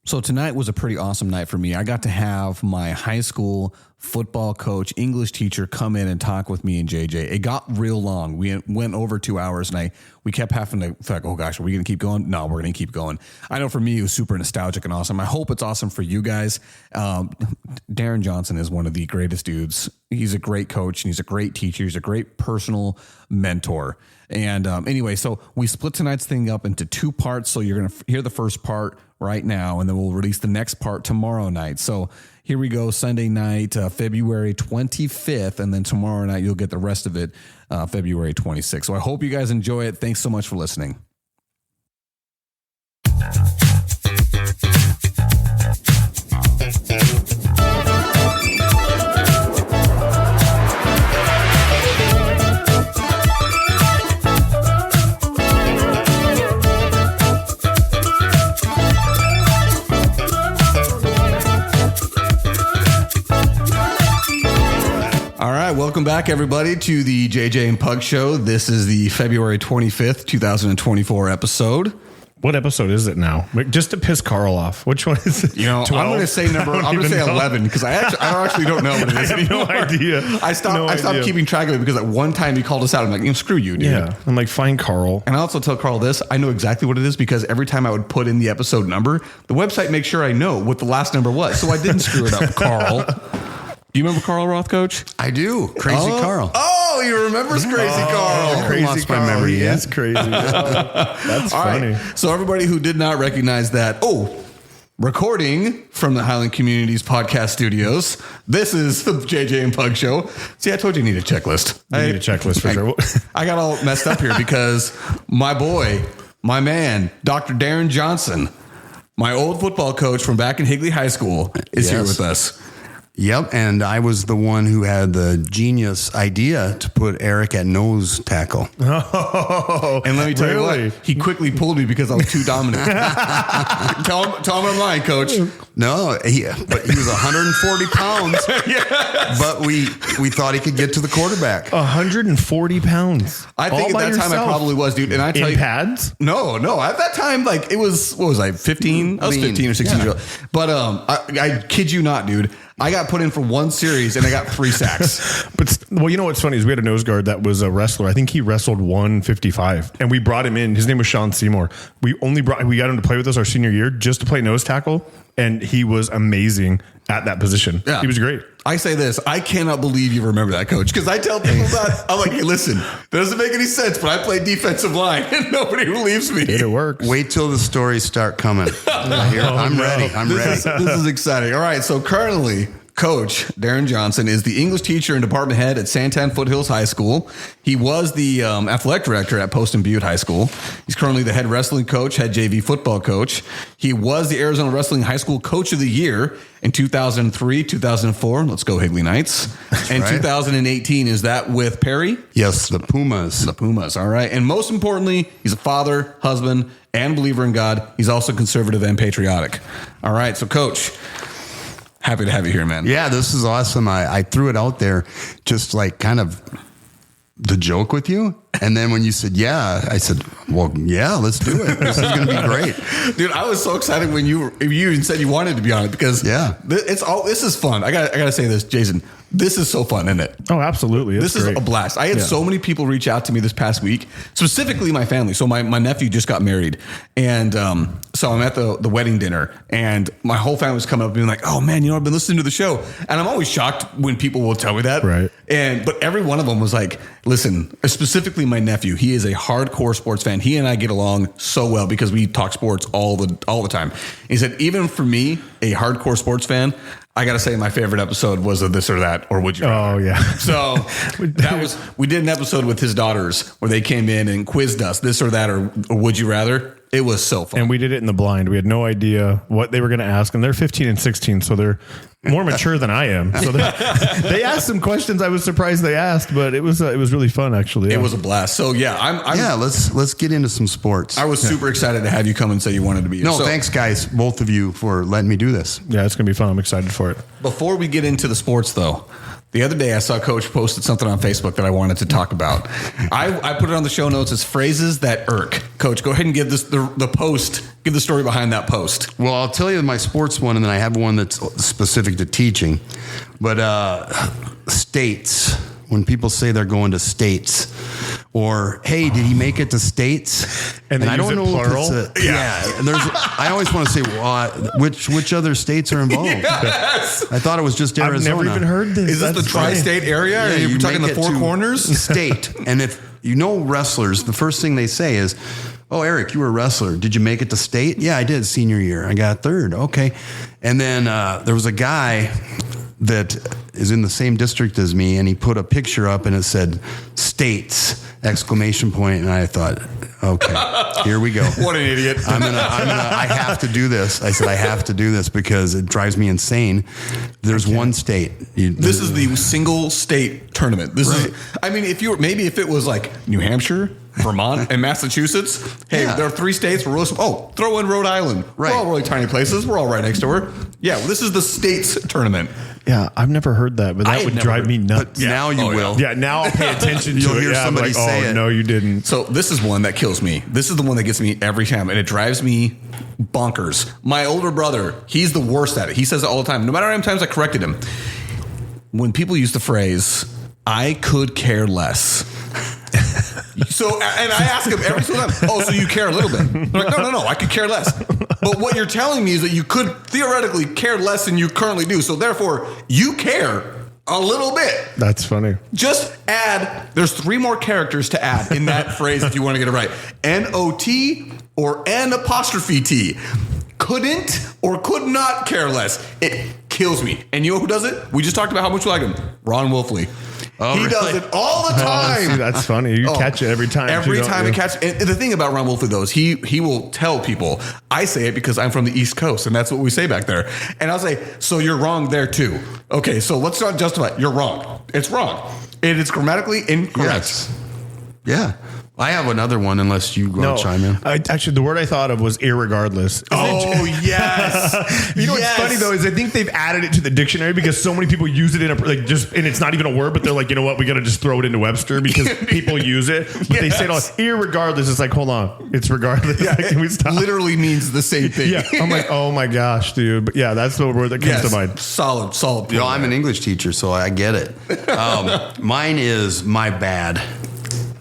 So tonight was a pretty awesome night for me. I got to have my high school football coach, English teacher come in and talk with me and JJ. It got real long. We went over 2 hours and we kept having to feel like, oh gosh, are we going to keep going? No, we're going to keep going. I know for me, it was super nostalgic and awesome. I hope it's awesome for you guys. Darren Johnson is one of the greatest dudes. He's a great coach and he's a great teacher. He's a great personal mentor. And anyway, so we split tonight's thing up into 2 parts. So you're going to hear the first part right now, and then we'll release the next part tomorrow night. So here we go, Sunday night, February 25th, and then tomorrow night you'll get the rest of it, February 26th. So I hope you guys enjoy it. Thanks so much for listening. All right, welcome back, everybody, to the JJ and Pug Show. This is the February 25th, 2024 episode. What episode is it now? Just to piss Carl off. Which one is it? You know, 12? I'm going to say I'm going to say 11 because I actually don't know what it is anymore. No idea. I stopped keeping track of it because at one time he called us out. I'm like, screw you, dude. Yeah. I'm like, fine, Carl. And I also tell Carl this. I know exactly what it is because every time I would put in the episode number, the website makes sure I know what the last number was. So I didn't screw it up, Carl. Do you remember Carl Roth, Coach? I do. Crazy Carl. Oh, he remembers Crazy Carl. Crazy lost Carl. My memory. He is crazy. That's funny. Right. So everybody who did not recognize that, recording from the Highland Communities podcast studios, this is the JJ and Pug Show. See, I told you need a checklist. You need a checklist for sure. I got all messed up here because my boy, my man, Dr. Darren Johnson, my old football coach from back in Higley High School, is here with us. Yep, and I was the one who had the genius idea to put Eric at nose tackle. Oh, and let me tell you what, he quickly pulled me because I was too dominant. tell him I'm lying, Coach. No, but he was 140 pounds. Yes. But we thought he could get to the quarterback. 140 pounds. I think at that time I probably was, dude. And I tell you, pads? No. At that time, like it was, what was I, 15? I was 15 or 16 years old. But I kid you not, dude. I got put in for one series and I got 3 sacks. But you know what's funny is we had a nose guard that was a wrestler. I think he wrestled 155, and we brought him in. His name was Sean Seymour. We got him to play with us our senior year just to play nose tackle, and he was amazing at that position. Yeah. He was great. I say this, I cannot believe you remember that, Coach, because I tell people that, I'm like, hey, listen, that doesn't make any sense, but I play defensive line and nobody believes me. It works. Wait till the stories start coming. I'm ready. This is exciting. All right, so currently, Coach Darren Johnson is the English teacher and department head at Santan Foothills High School. He was the athletic director at Poston Butte High School. He's currently the head wrestling coach, head JV football coach. He was the Arizona Wrestling High School Coach of the Year in 2003, 2004. Let's go Higley Knights. That's and right. 2018, is that with Perry? Yes, the Pumas. The Pumas, all right. And most importantly, he's a father, husband, and believer in God. He's also conservative and patriotic. All right, so Coach, happy to have you here, man. Yeah, this is awesome. I threw it out there just like kind of the joke with you. And then when you said, yeah, I said, well, yeah, let's do it. This is going to be great. Dude, I was so excited when you even said you wanted to be on it because this is fun. I got to say this, Jason. This is so fun, isn't it? Oh, absolutely. This is a blast. I had so many people reach out to me this past week, specifically my family. So my nephew just got married. And so I'm at the wedding dinner and my whole family was coming up and being like, oh man, I've been listening to the show. And I'm always shocked when people will tell me that. Right. But every one of them was like, listen, specifically my nephew, he is a hardcore sports fan. He and I get along so well because we talk sports all the time. He said, even for me, a hardcore sports fan, I got to say my favorite episode was of This or That or Would You Rather. Oh, yeah. So we did an episode with his daughters where they came in and quizzed us, This or That or Would You Rather. It was so fun. And we did it in the blind. We had no idea what they were going to ask. And they're 15 and 16, so they're more mature than I am. So they asked some questions I was surprised they asked, but it was really fun, actually. Yeah. It was a blast. So, yeah. Let's get into some sports. I was super excited to have you come and say you wanted to be here. No, thanks, guys, both of you, for letting me do this. Yeah, it's going to be fun. I'm excited for it. Before we get into the sports, though, The other day I saw Coach posted something on Facebook that I wanted to talk about. I put it on the show notes as phrases that irk. Coach, go ahead and give the post, give the story behind that post. Well, I'll tell you my sports one, and then I have one that's specific to teaching. But states, when people say they're going to states, or hey, did he make it to states? And I don't know plural. If it's and I always want to say, well, which other states are involved? Yes. I thought it was just Arizona. I've never even heard this. Is this the tri-state area? Yeah, Are you talking the make it four to corners? State. And if you know wrestlers, the first thing they say is, oh, Eric, you were a wrestler. Did you make it to state? Yeah, I did. Senior year. I got third. Okay. And then there was a guy that is in the same district as me, and he put a picture up and it said states ! And I thought, okay, here we go. What an idiot. I have to do this. I said, I have to do this because it drives me insane. There's one state. This is the single state tournament. This is, I mean, if it was like New Hampshire, Vermont, and Massachusetts, hey, there are 3 states. Throw in Rhode Island. Right. We're all really tiny places. We're all right next door. Yeah, well, this is the states tournament. Yeah, I've never heard that, but that would drive me nuts. But now you will. Yeah, now I'll pay attention to You'll it. hear somebody say it. No, you didn't. So this is one that kills me. This is the one that gets me every time, and it drives me bonkers. My older brother, he's the worst at it. He says it all the time. No matter how many times I corrected him. When people use the phrase, I could care less. So, and I ask him every single time, oh, so you care a little bit? I'm like, no, I could care less. But what you're telling me is that you could theoretically care less than you currently do. So therefore, you care a little bit. That's funny. Just add, there's 3 more characters to add in that phrase if you want to get it right. N-O-T or N''T. Couldn't or could not care less. It kills me. And you know who does it? We just talked about how much we like him. Ron Wolfley. Oh, he really? does it all the time. See, that's funny. You catch it every time. Every time he catches it. And the thing about Ron Wolfley, though, is he will tell people, I say it because I'm from the East Coast, and that's what we say back there. And I'll say, so you're wrong there, too. Okay, so let's not justify it. You're wrong. It's wrong. It is grammatically incorrect. Yes. Yeah. I have another one unless you go chime in. Actually, the word I thought of was irregardless. Oh, yes. You know what's funny, though, is I think they've added it to the dictionary because so many people use it in and it's not even a word, but they're like, you know what, we got to just throw it into Webster because people use it. But they say it all, irregardless. It's like, hold on, it's regardless. Yeah, like, can we stop? Literally means the same thing. Yeah, I'm like, oh my gosh, dude. But yeah, that's the word that comes to mind. Solid. You know, I'm an English teacher, so I get it. Mine is my bad.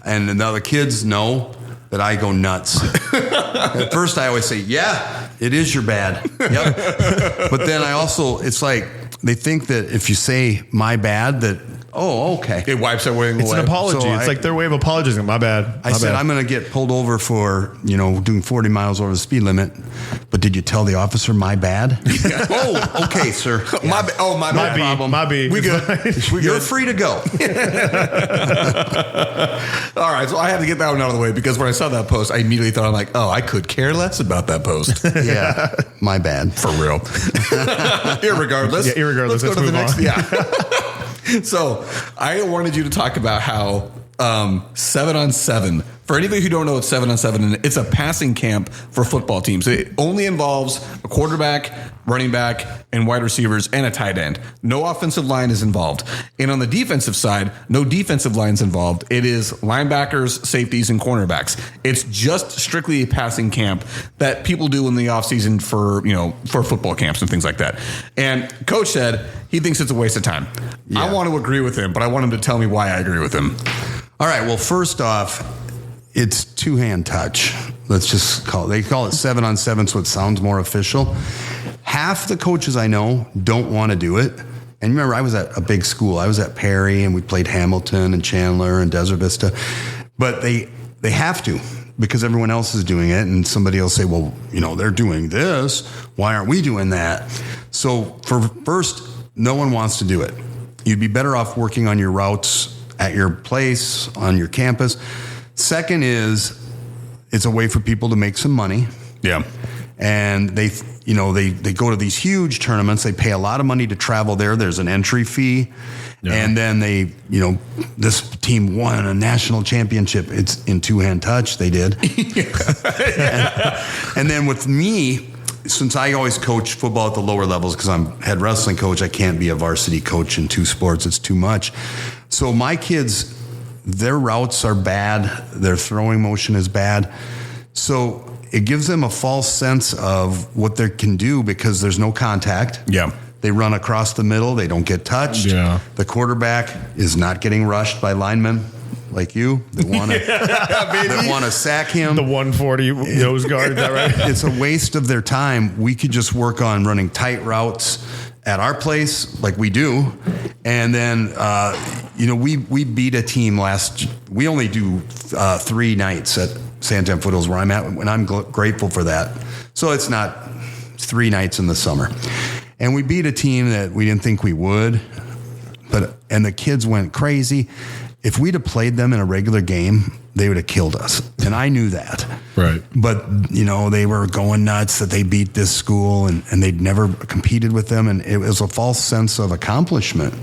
And now the kids know that I go nuts. At first, I always say, yeah, it is your bad. Yep. But then I also, it's like, they think that if you say my bad, that, oh, okay. It wipes everything away. It's an apology. So it's like their way of apologizing. My bad. I said, I'm going to get pulled over for, doing 40 miles over the speed limit. But did you tell the officer my bad? Oh, okay, sir. Yeah. My problem. We good. You're free to go. All right, so I had to get that one out of the way because when I saw that post, I immediately thought, I'm like, oh, I could care less about that post. Yeah, my bad. For real. Irregardless. Yeah, irregardless. Let's go to the next. On. Yeah. So I wanted you to talk about how 7-on-7. For anybody who don't know what 7-on-7 is, it's a passing camp for football teams. It only involves a quarterback, running back, and wide receivers, and a tight end. No offensive line is involved. And on the defensive side, no defensive lines involved. It is linebackers, safeties, and cornerbacks. It's just strictly a passing camp that people do in the offseason for football camps and things like that. And Coach said he thinks it's a waste of time. Yeah. I want to agree with him, but I want him to tell me why I agree with him. All right. Well, first off, it's 2-hand touch. Let's just they call it 7-on-7, so it sounds more official. Half the coaches I know don't want to do it. And remember, I was at a big school. I was at Perry, and we played Hamilton and Chandler and Desert Vista. But they have to because everyone else is doing it. And somebody will say, well, they're doing this. Why aren't we doing that? So first, no one wants to do it. You'd be better off working on your routes at your place, on your campus. Second is, it's a way for people to make some money. Yeah. And they go to these huge tournaments. They pay a lot of money to travel there. There's an entry fee. Yeah. And then this team won a national championship. It's in 2-hand touch. They did. And then with me, since I always coach football at the lower levels because I'm head wrestling coach, I can't be a varsity coach in 2 sports. It's too much. So my kids, their routes are bad. Their throwing motion is bad. So it gives them a false sense of what they can do because there's no contact. Yeah. They run across the middle. They don't get touched. Yeah. The quarterback is not getting rushed by linemen like you. They want to sack him. The 140 nose guard, is that right? It's a waste of their time. We could just work on running tight routes at our place like we do. And then, we beat a team we only do 3 nights at Santan Foothills where I'm at, and I'm grateful for that. So it's not 3 nights in the summer. And we beat a team that we didn't think we would, and the kids went crazy. If we'd have played them in a regular game, they would have killed us. And I knew that. Right. But, they were going nuts that they beat this school and they'd never competed with them. And it was a false sense of accomplishment.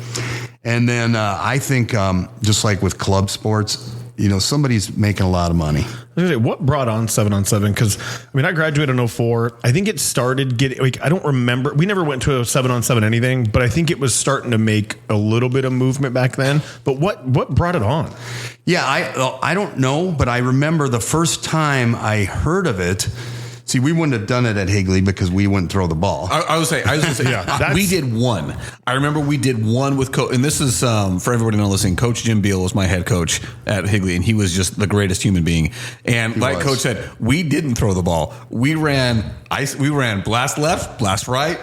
And then I think just like with club sports, somebody's making a lot of money. What brought on 7-on-7? Because, I graduated in 2004. I think it started getting, I don't remember. We never went to a 7-on-7 anything, but I think it was starting to make a little bit of movement back then. But what brought it on? Yeah, I don't know, but I remember the first time I heard of it. See, we wouldn't have done it at Higley because we wouldn't throw the ball. I was going to say, we did one. I remember we did one with Coach, and this is for everybody not listening. Coach Jim Beal was my head coach at Higley, and he was just the greatest human being. And like Coach said, we didn't throw the ball. We ran blast left, blast right,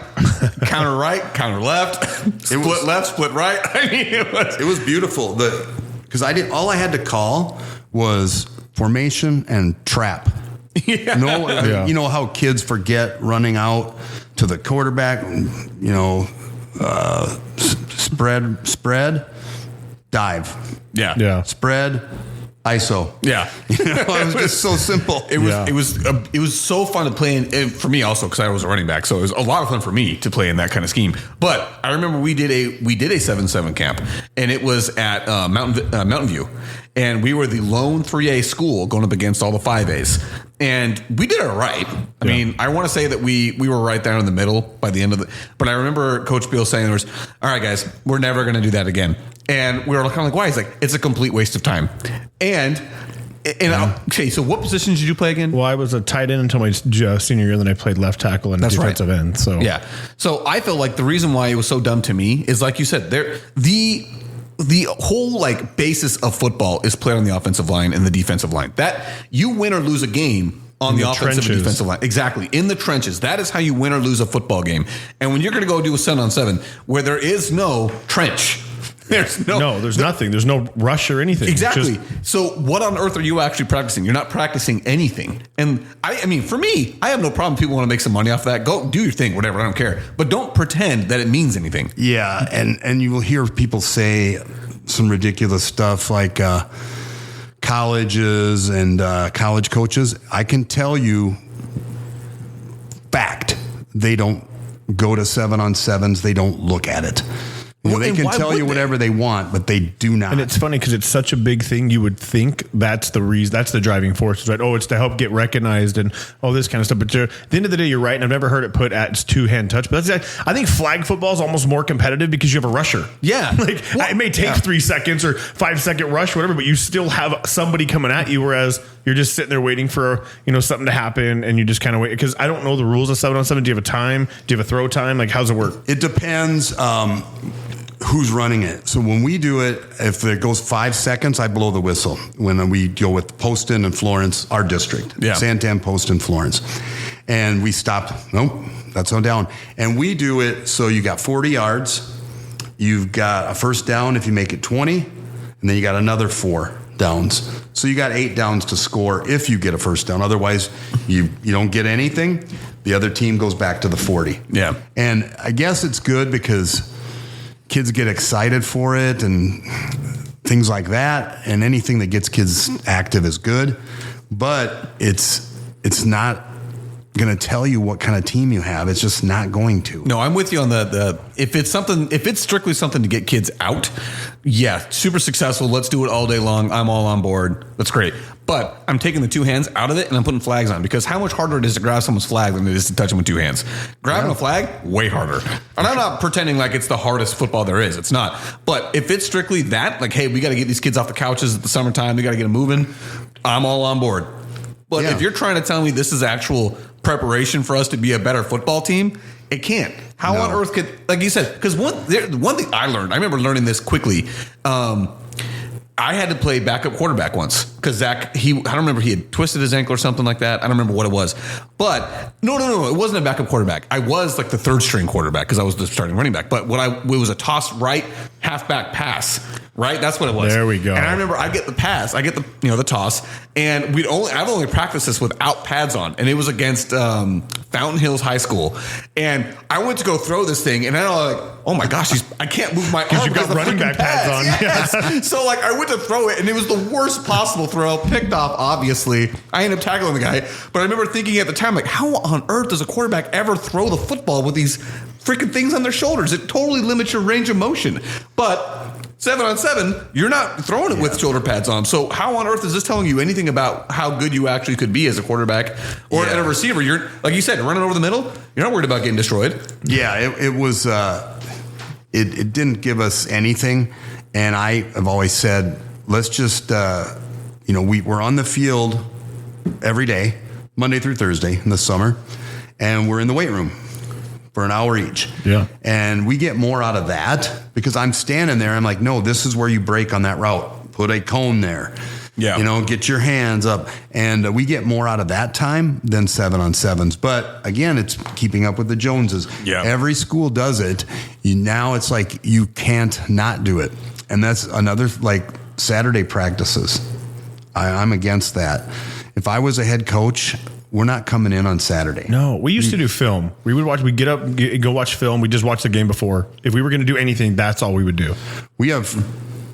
counter right, counter left, split left, split right. I mean, it was beautiful. Because all I had to call was formation and trap. Yeah. You know how kids forget running out to the quarterback, spread, dive. Yeah. Spread, ISO. Yeah. It was just so simple. It was so fun to play in for me also because I was a running back. So it was a lot of fun for me to play in that kind of scheme. But I remember we did a 7-7 camp, and it was at Mountain View. And we were the lone 3A school going up against all the 5As. And we did it right. I mean, I want to say that we were right there in the middle by the end of but I remember Coach Beal saying all right, guys, we're never going to do that again. And we were kind of like, why? He's like, it's a complete waste of time. Okay, so what positions did you play again? Well, I was a tight end until my senior year, then I played left tackle and defensive end. So yeah. So I feel like the reason why it was so dumb to me is, like you said, the whole basis of football is played on the offensive line and the defensive line. That you win or lose a game on the offensive and defensive line. Exactly. In the trenches. That is how you win or lose a football game. And when you're going to go do a 7-on-7 where there is no trench, there's nothing. There's no rush or anything. Exactly. So what on earth are you actually practicing? You're not practicing anything. And I mean, for me, I have no problem. People want to make some money off that. Go do your thing, whatever. I don't care. But don't pretend that it means anything. Yeah. And you will hear people say some ridiculous stuff like colleges and college coaches. I can tell you fact, they don't go to 7-on-7s. They don't look at it. They can tell you whatever they want, but they do not. And it's funny because it's such a big thing. You would think that's the reason, that's the driving force, right? Oh, it's to help get recognized and all this kind of stuff. But at the end of the day, you're right. And I've never heard it put at it's 2-hand touch. But I think flag football is almost more competitive because you have a rusher. Yeah. It may take 3 seconds or 5-second rush, whatever, but you still have somebody coming at you. Whereas you're just sitting there waiting for, something to happen. And you just kind of wait. Because I don't know the rules of 7-on-7. Do you have a time? Do you have a throw time? How's it work? It depends. Who's running it? So when we do it, if it goes 5 seconds, I blow the whistle. When we go with Poston and Florence, our district, Santan, Poston, Florence, and we stop. Nope, that's on down. And we do it so you got 40 yards, you've got a first down if you make it 20, and then you got another 4 downs. So you got 8 downs to score if you get a first down. Otherwise, you don't get anything. The other team goes back to the 40. Yeah, and I guess it's good because kids get excited for it and things like that, and anything that gets kids active is good, but it's not going to tell you what kind of team you have. It's just not going to. No, I'm with you on the if it's strictly something to get kids out, yeah, super successful. Let's do it all day long. I'm all on board. That's great. But I'm taking the two hands out of it and I'm putting flags on, because how much harder it is to grab someone's flag than it is to touch them with two hands. Grabbing a flag, way harder. And I'm not pretending like it's the hardest football there is. It's not. But if it's strictly that, like, hey, we got to get these kids off the couches at the summertime, we got to get them moving, I'm all on board. But if you're trying to tell me this is actual preparation for us to be a better football team, it can't. How on earth could, like you said, because one thing I learned, I remember learning this quickly. I had to play backup quarterback once because Zach, I don't remember, he had twisted his ankle or something like that. I don't remember what it was, but no, it wasn't a backup quarterback. I was like the third string quarterback because I was the starting running back. But it was a toss right, halfback pass, right? That's what it was. There we go. And I remember I get the pass, I get the toss, and I've only practiced this without pads on, and it was against Fountain Hills High School, and I went to go throw this thing, and I was like, oh my gosh, I can't move my arm because you got running back pads on. Yes. Yeah. So like I went to throw it, and it was the worst possible throw, picked off. Obviously, I ended up tackling the guy, but I remember thinking at the time, like, how on earth does a quarterback ever throw the football with these freaking things on their shoulders? It totally limits your range of motion. But 7-on-7, you're not throwing it with shoulder pads on. So how on earth is this telling you anything about how good you actually could be as a quarterback or a receiver? You're, like you said, running over the middle. You're not worried about getting destroyed. Yeah, it was. It didn't give us anything, and I have always said, let's just, we're on the field every day, Monday through Thursday in the summer, and we're in the weight room for an hour each. Yeah. And we get more out of that because I'm standing there. I'm like, no, this is where you break on that route. Put a cone there. Yeah. Get your hands up. And we get more out of that time than 7-on-7s. But again, it's keeping up with the Joneses. Yeah. Every school does it. Now it's like you can't not do it. And that's another, like, Saturday practices. I'm against that. If I was a head coach, we're not coming in on Saturday. No, we used to do film. We'd get up, go watch film. We just watch the game before. If we were going to do anything, that's all we would do. We have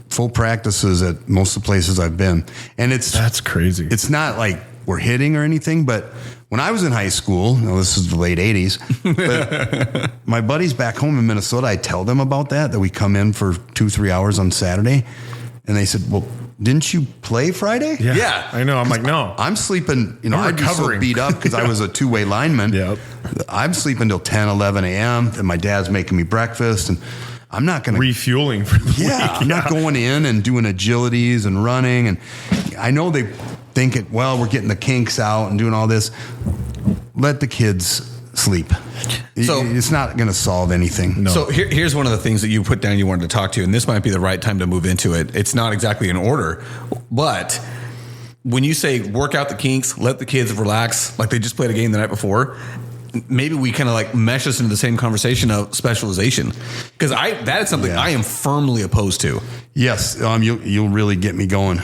full practices at most of the places I've been. And that's crazy. It's not like we're hitting or anything, but when I was in high school, this is the late 80s, but my buddies back home in Minnesota, I tell them about that we come in for 2-3 hours on Saturday. And they said, well, didn't you play Friday? Yeah. I know. I'm like, no. I'm sleeping, I'd be so beat up because I was a two-way lineman. Yep. I'm sleeping till 10, 11 a.m. and my dad's making me breakfast, and I'm not going to refueling for the week. I'm not going in and doing agilities and running. And I know they think we're getting the kinks out and doing all this. Let the kids sleep. So it's not going to solve anything. No. So here's one of the things that you put down you wanted to talk to, and this might be the right time to move into it. It's not exactly in order, but when you say work out the kinks, let the kids relax, like they just played a game the night before, maybe we kind of like mesh us into the same conversation of specialization, because that is something I am firmly opposed to. Yes, you'll really get me going.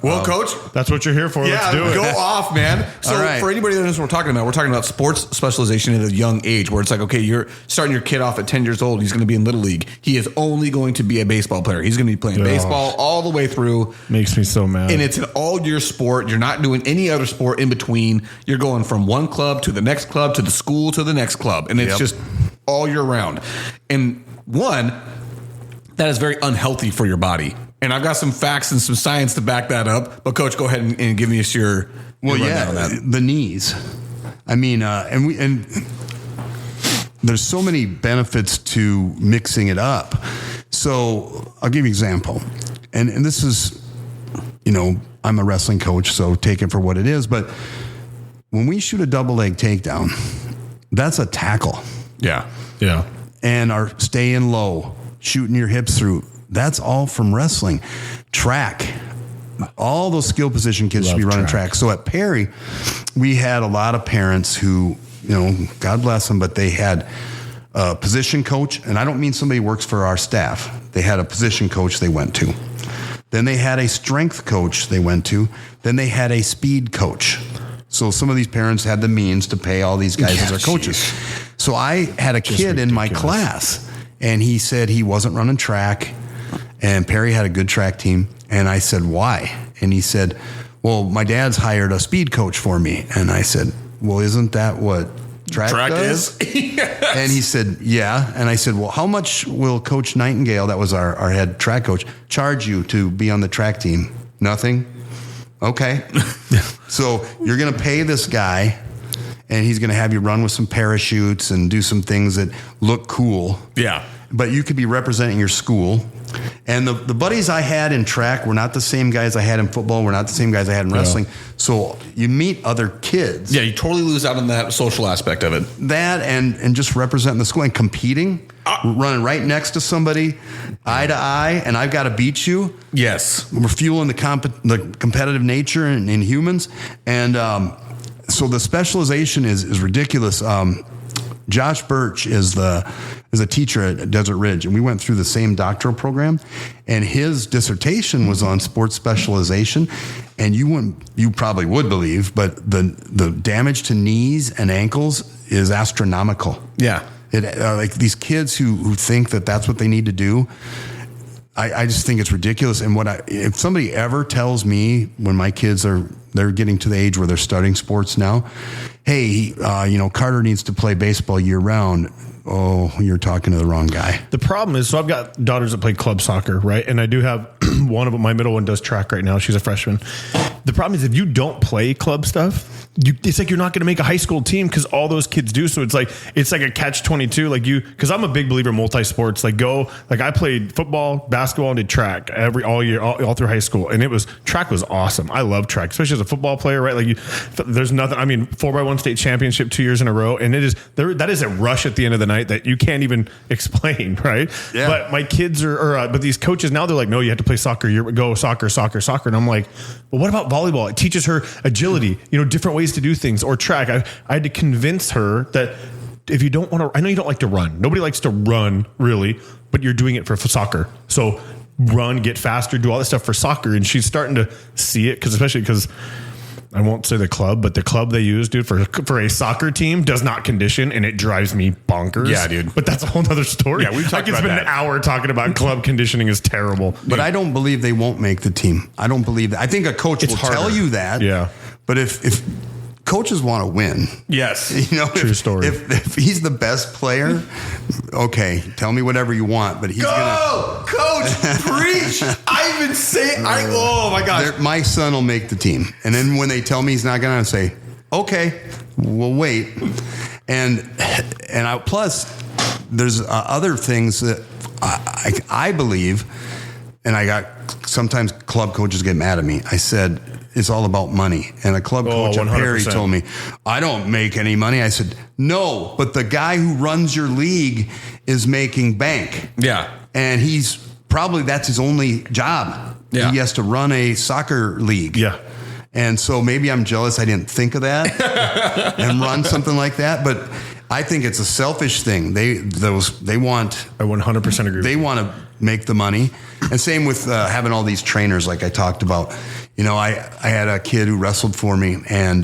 Well, Coach, that's what you're here for. Let's do it. Go off, man. So for anybody that knows what we're talking about sports specialization at a young age, where it's like, okay, you're starting your kid off at 10 years old. He's going to be in Little League. He is only going to be a baseball player. He's going to be playing baseball all the way through. Makes me so mad. And it's an all-year sport. You're not doing any other sport in between. You're going from one club to the next club to the school to the next club. And it's just all year round. And that is very unhealthy for your body. And I've got some facts and some science to back that up. But Coach, go ahead and give me your rundown on that. The knees. I mean, and there's so many benefits to mixing it up. So I'll give you an example. And this is, I'm a wrestling coach, so take it for what it is. But when we shoot a double leg takedown, that's a tackle. Yeah. Yeah. And our staying low, shooting your hips through. That's all from wrestling. Track. All those skill position kids should be running track. So at Perry, we had a lot of parents who, God bless them, but they had a position coach. And I don't mean somebody who works for our staff. They had a position coach they went to. Then they had a strength coach they went to. Then they had a speed coach. So some of these parents had the means to pay all these guys as their coaches. So I had a kid in my class, and he said he wasn't running track. And Perry had a good track team. And I said, why? And he said, well, my dad's hired a speed coach for me. And I said, well, isn't that what track does? is? Yes. And he said, yeah. And I said, well, how much will Coach Nightingale, that was our head track coach, charge you to be on the track team? Nothing? Okay. So you're going to pay this guy, and he's going to have you run with some parachutes and do some things that look cool. Yeah. But you could be representing your school. And the buddies I had in track were not the same guys I had in football, were not the same guys I had in wrestling. So you meet other kids. Yeah, you totally lose out on that social aspect of it. That and just representing the school and competing, running right next to somebody, eye to eye, and I've got to beat you. Yes. We're fueling the competitive nature in humans. And so the specialization is ridiculous. Josh Birch is a teacher at Desert Ridge, and we went through the same doctoral program, and his dissertation was on sports specialization. And you probably would believe, but the damage to knees and ankles is astronomical. Yeah. Like these kids who think that that's what they need to do. I just think it's ridiculous. And if somebody ever tells me when my kids they're getting to the age where they're starting sports now, hey, Carter needs to play baseball year round. Oh, you're talking to the wrong guy. The problem is, so I've got daughters that play club soccer, right? And I do have one of them. My middle one does track right now. She's a freshman. The problem is if you don't play club stuff, it's like you're not going to make a high school team because all those kids do. So it's like a catch-22. Like because I'm a big believer in multi-sports. Like I played football, basketball, and did track all year, all through high school. And track was awesome. I love track, especially as a football player, right? Like there's nothing. I mean, 4x1 state championship 2 years in a row, and that is a rush at the end of the night that you can't even explain, right? Yeah. But my kids but these coaches now, they're like, no, you have to play soccer. Go soccer. And I'm like, well, what about volleyball? It teaches her agility, different ways to do things, or track. I had to convince her that if you don't want to, I know you don't like to run. Nobody likes to run really, but you're doing it for soccer. So run, get faster, do all this stuff for soccer. And she's starting to see it especially because I won't say the club, but the club they use, dude, for a soccer team does not condition, and it drives me bonkers. Yeah, dude. But that's a whole other story. Yeah, we've talked I could about spend that. an hour talking about club conditioning is terrible. But I don't believe they won't make the team. I don't believe that. I think a coach will tell you that. Yeah. But if coaches want to win, Yes. True story. If he's the best player, okay, tell me whatever you want. But he's Coach, preach. I've been saying, oh my gosh. my son will make the team. And then when they tell me he's not going to, say, okay, we'll wait. And plus, there's other things that I believe, and sometimes club coaches get mad at me. I said, it's all about money. And a club coach at Perry told me, I don't make any money. I said, no, but the guy who runs your league is making bank. Yeah. And that's his only job. Yeah. He has to run a soccer league. Yeah. And so maybe I'm jealous I didn't think of that and run something like that. But I think it's a selfish thing. They want. I 100% agree. They want to make the money. And same with having all these trainers like I talked about. I had a kid who wrestled for me, and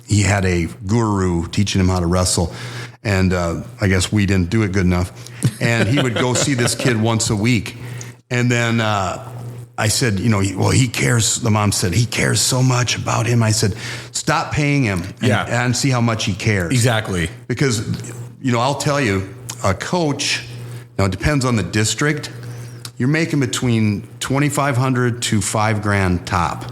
he had a guru teaching him how to wrestle. And I guess we didn't do it good enough. And he would go see this kid once a week. And then I said, he cares. The mom said, he cares so much about him. I said, stop paying him and see how much he cares. Exactly. Because, I'll tell you, a coach, now it depends on the district, you're making between $2,500 to $5,000 top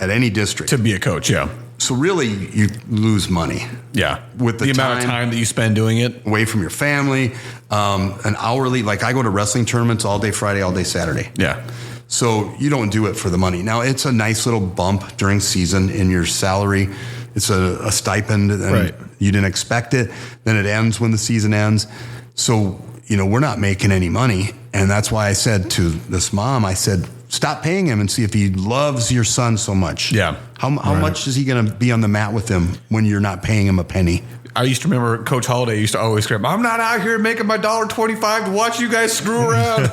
at any district. To be a coach, yeah. So really, you lose money. Yeah. With the amount of time that you spend doing it. Away from your family, an hourly, like I go to wrestling tournaments all day Friday, all day Saturday. Yeah. So you don't do it for the money. Now, it's a nice little bump during season in your salary. It's a stipend, and right. You didn't expect it. Then it ends when the season ends. So, we're not making any money. And that's why I said to this mom, I said, stop paying him and see if he loves your son so much. Yeah. How much is he going to be on the mat with him when you're not paying him a penny? I used to remember Coach Holiday used to always scream, "I'm not out here making my $1.25 to watch you guys screw around."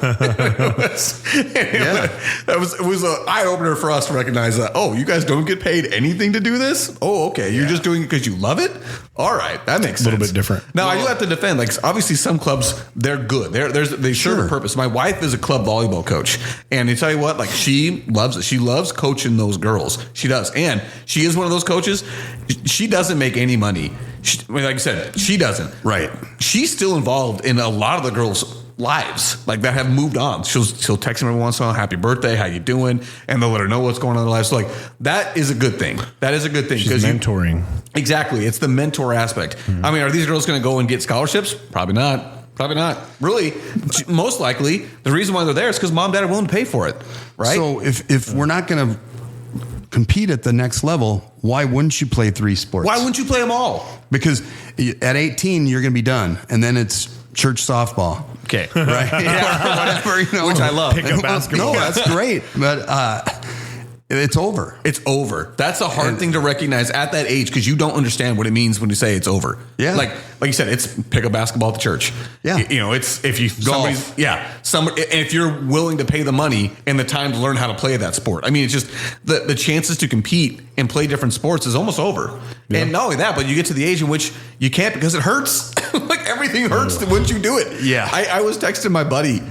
It was an eye opener for us to recognize that. Oh, you guys don't get paid anything to do this? Oh, okay. You're just doing it because you love it. All right, that makes sense. A little bit different. Now I do have to defend. Like obviously, some clubs they're good. They serve a purpose. My wife is a club volleyball coach, and to tell you what, like she loves it. She loves coaching those girls. She does, and she is one of those coaches. She doesn't make any money. Like I said, she doesn't. Right. She's still involved in a lot of the girls' lives, like that have moved on. She'll text them every once in a while, "Happy birthday, how you doing?" And they'll let her know what's going on in their lives. So like that is a good thing. That is a good thing because mentoring. Exactly, it's the mentor aspect. Mm-hmm. I mean, are these girls going to go and get scholarships? Probably not. Probably not. Really, most likely, the reason why they're there is because mom and dad are willing to pay for it, right? So if we're not going to compete at the next level, why wouldn't you play 3 sports? Why wouldn't you play them all? Because at 18, you're going to be done. And then it's church softball. Okay. Right? Whatever, which I love. Pick up basketball. No, that's great. But it's over. It's over. That's a hard thing to recognize at that age because you don't understand what it means when you say it's over. Yeah. Like you said, it's pick up basketball at the church. Yeah. It's if you golf. If you're willing to pay the money and the time to learn how to play that sport. I mean, it's just the chances to compete and play different sports is almost over. Yeah. And not only that, but you get to the age in which you can't because it hurts. Like everything hurts once you do it. Yeah. I was texting my buddy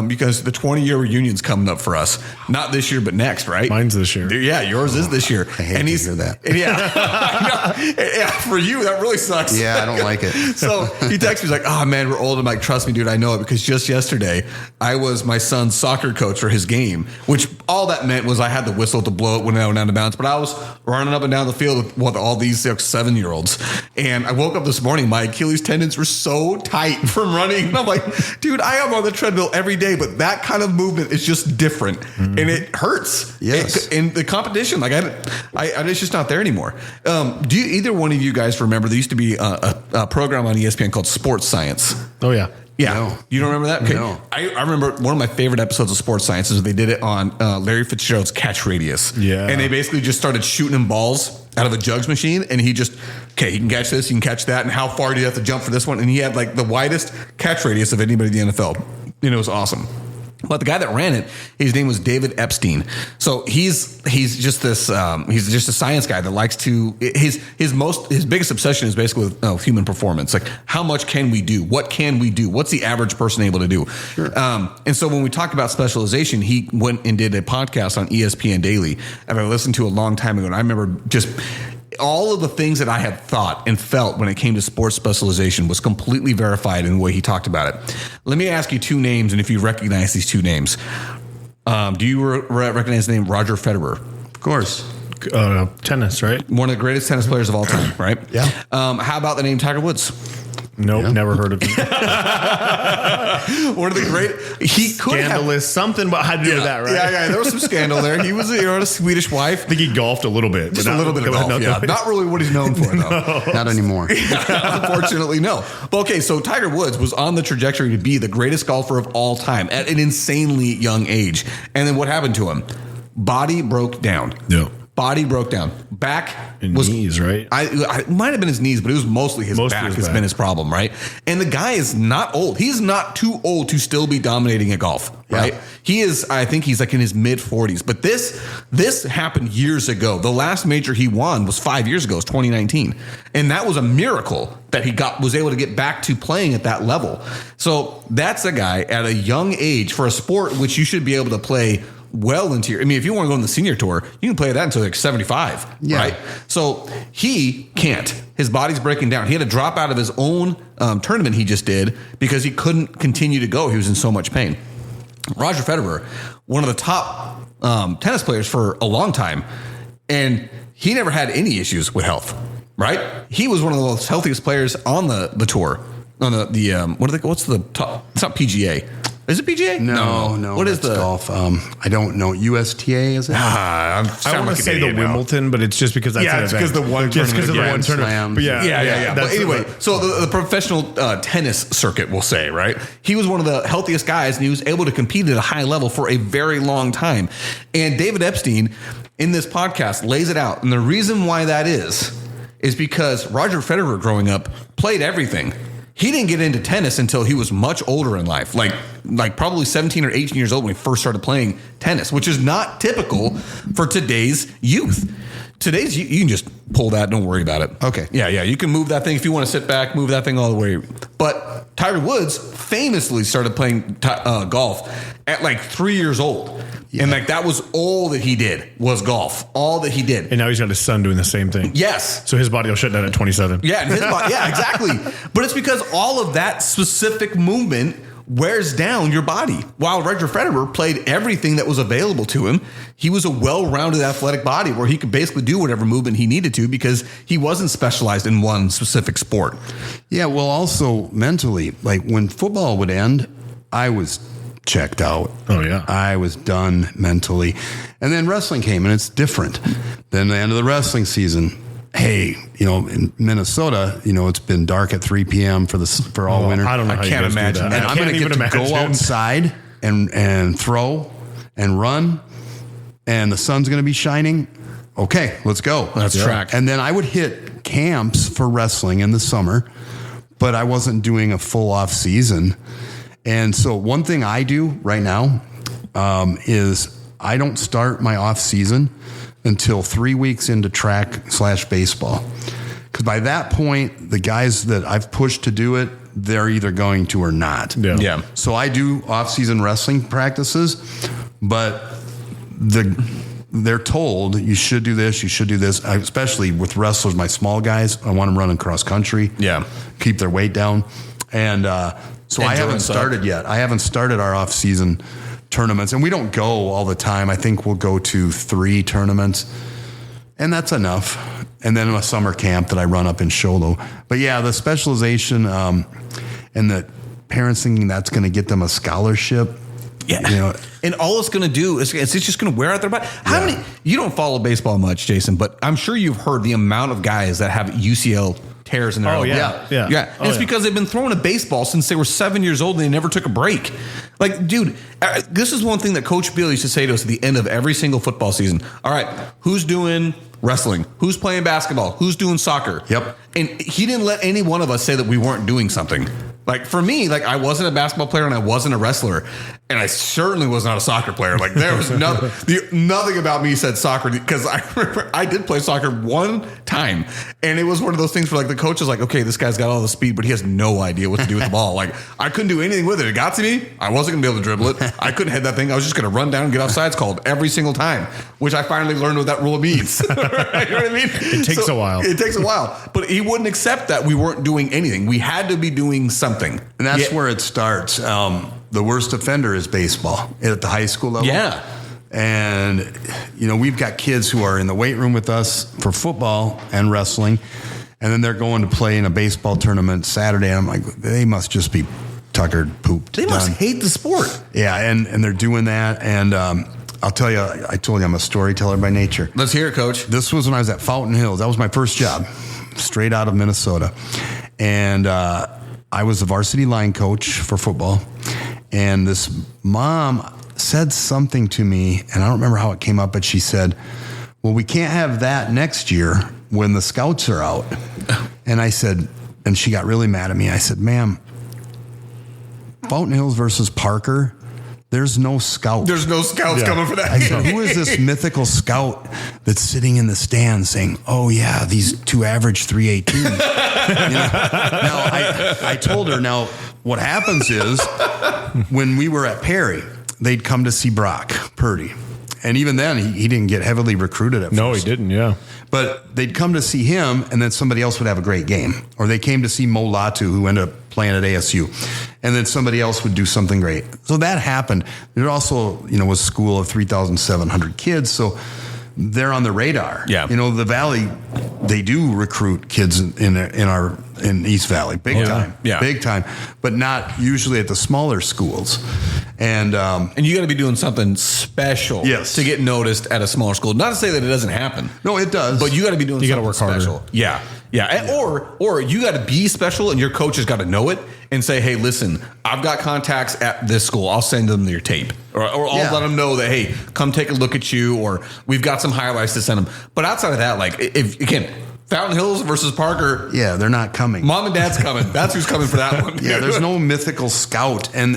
because the 20-year reunion's coming up for us. Not this year, but next, right? Mine's this year. Yeah, yours is this year. I hate to hear that. Yeah, for you, that really sucks. Yeah, I don't like it. So he texts me, he's like, "Oh man, we're old." I'm like, "Trust me, dude, I know it because just yesterday I was my son's soccer coach for his game, which all that meant was I had the whistle to blow it when I went out of bounds, but I was running up and down the field with all these 7-year-olds. And I woke up this morning, my Achilles tendons were so tight from running. And I'm like, dude, I am on the treadmill every day, but that kind of movement is just different. Mm-hmm. And it hurts. Yes. In the competition, like it's just not there anymore. Do either one of you guys remember there used to be a program on ESPN called Sports Science? Oh, yeah. Yeah. No. You don't remember that? Okay. No. I remember one of my favorite episodes of Sports Science is they did it on Larry Fitzgerald's catch radius. Yeah. And they basically just started shooting him balls out of a jugs machine. And he just, he can catch this, you can catch that. And how far do you have to jump for this one? And he had like the widest catch radius of anybody in the NFL. And it was awesome. But the guy that ran it, his name was David Epstein. So he's just this he's just a science guy that likes to his biggest obsession is basically with human performance. Like how much can we do? What can we do? What's the average person able to do? Sure. And so when we talk about specialization, he went and did a podcast on ESPN Daily that I listened to a long time ago, and I remember just all of the things that I had thought and felt when it came to sports specialization was completely verified in the way he talked about it. Let me ask you 2 names, and if you recognize these 2 names. Do you recognize the name Roger Federer? Of course. Tennis, right? One of the greatest tennis players of all time, right? Yeah. How about the name Tiger Woods? Nope, Yeah. never heard of him. One of the great. He could Scandalous, something but had to do with that, right? Yeah. There was some scandal there. He was a Swedish wife. I think he golfed a little bit. Just a little bit of golf, yeah. Not really what he's known for, though. Not anymore. Unfortunately, no. But okay, so Tiger Woods was on the trajectory to be the greatest golfer of all time at an insanely young age. And then what happened to him? Body broke down. Yeah. Body broke down. Back and was knees, right? It might have been his knees, but it was mostly his back has been his problem, right? And the guy is not old. He's not too old to still be dominating at golf, right? Yeah. He is. I think he's like in his mid 40s. But this happened years ago. The last major he won was 5 years ago. It was 2019, and that was a miracle that he was able to get back to playing at that level. So that's a guy at a young age for a sport which you should be able to play well into your, if you want to go on the senior tour, you can play that until like 75, right? So he can't. His body's breaking down. He had to drop out of his own tournament he just did because he couldn't continue to go. He was in so much pain. Roger Federer, one of the top tennis players for a long time, and he never had any issues with health, right? He was one of the most healthiest players on the tour. On what's the top? It's not PGA. Is it PGA? No. What is the golf? I don't know. USTA is it? I want to say the Wimbledon, but it's just because that's it's because the one tournament. Slam. But yeah. But anyway, so the professional tennis circuit, we'll say, right? He was one of the healthiest guys, and he was able to compete at a high level for a very long time. And David Epstein, in this podcast, lays it out. And the reason why that is is because Roger Federer growing up played everything. He didn't get into tennis until he was much older in life, like probably 17 or 18 years old when he first started playing tennis, which is not typical for today's youth. Today's, you can just pull that, don't worry about it. Okay. Yeah, you can move that thing. If you want to sit back, move that thing all the way. But Tiger Woods famously started playing golf at like 3 years old. Yeah. And like that was all that he did was golf. All that he did. And now he's got his son doing the same thing. Yes. So his body will shut down at 27. Yeah, and his body, yeah, exactly. But it's because all of that specific movement wears down your body. While Roger Federer played everything that was available to him, he was a well-rounded athletic body where he could basically do whatever movement he needed to because he wasn't specialized in one specific sport. Yeah, well, also mentally, like when football would end, I was checked out. Oh, yeah. I was done mentally. And then wrestling came, and it's different. Then the end of the wrestling season, hey, in Minnesota, it's been dark at 3 p.m. for all winter. I don't know. I can't imagine that. And I'm going to get to go outside and throw and run, and the sun's going to be shining. Okay, let's go. Let's track. And then I would hit camps for wrestling in the summer, but I wasn't doing a full off season. And so one thing I do right now is I don't start my off season until 3 weeks into track/baseball. Because by that point, the guys that I've pushed to do it, they're either going to or not. Yeah. So I do off-season wrestling practices, but they're told you should do this, you should do this. Especially with wrestlers, my small guys, I want them running cross country. Yeah. Keep their weight down. And so I haven't started yet. I haven't started our off-season tournaments, and we don't go all the time. I think we'll go to 3 tournaments, and that's enough. And then a summer camp that I run up in Sholo. But yeah, the specialization and the parents thinking that's going to get them a scholarship. Yeah. And all it's going to do is it's just going to wear out their body. How many, you don't follow baseball much, Jason, but I'm sure you've heard the amount of guys that have UCL tears in their elbow. Yeah. And it's because they've been throwing a baseball since they were 7 years old and they never took a break. Like, dude, this is one thing that Coach Bill used to say to us at the end of every single football season. All right, who's doing wrestling? Who's playing basketball? Who's doing soccer? Yep. And he didn't let any one of us say that we weren't doing something. Like for me, like I wasn't a basketball player and I wasn't a wrestler, and I certainly was not a soccer player. Like there was nothing about me said soccer, because I remember I did play soccer one time, and it was one of those things where like the coach is like, okay, this guy's got all the speed, but he has no idea what to do with the ball. Like I couldn't do anything with it. It got to me. I wasn't gonna be able to dribble it. I couldn't head that thing. I was just gonna run down and get offsides called every single time, which I finally learned what that rule means. Right? You know what I mean? It takes a while. It takes a while, but he wouldn't accept that we weren't doing anything. We had to be doing something. And that's where it starts. The worst offender is baseball at the high school level. Yeah. And, we've got kids who are in the weight room with us for football and wrestling, and then they're going to play in a baseball tournament Saturday. I'm like, they must just be tuckered, pooped. They must hate the sport. Yeah, and they're doing that. And I'll tell you, I told you I'm a storyteller by nature. Let's hear it, Coach. This was when I was at Fountain Hills. That was my first job, straight out of Minnesota. And I was the varsity line coach for football, and this mom said something to me, and I don't remember how it came up, but she said, well, we can't have that next year when the scouts are out. And I said, and she got really mad at me. I said, ma'am, Fountain Hills versus Parker, there's no scout. There's no scouts coming for that. I said, who is this mythical scout that's sitting in the stands saying, oh, yeah, these two average 318? Now, I told her, now, what happens is when we were at Perry, they'd come to see Brock Purdy. And even then, he didn't get heavily recruited at first. No, he didn't, yeah. But they'd come to see him, and then somebody else would have a great game. Or they came to see Mo Latu, who ended up playing at ASU. And then somebody else would do something great. So that happened. There also, was a school of 3,700 kids, so they're on the radar. Yeah. The Valley, they do recruit kids in East Valley, big time. Yeah. Big time. But not usually at the smaller schools. And you got to be doing something special to get noticed at a smaller school. Not to say that it doesn't happen. No, it does. But you got to be doing something work special. harder. Yeah. Yeah. And, or you got to be special, and your coach has got to know it and say, hey, listen, I've got contacts at this school. I'll send them your tape. Or I'll let them know that, hey, come take a look at you, or we've got some highlights to send them. But outside of that, like, Fountain Hills versus Parker. Yeah, they're not coming. Mom and Dad's coming. That's who's coming for that one. Yeah, there's no mythical scout. And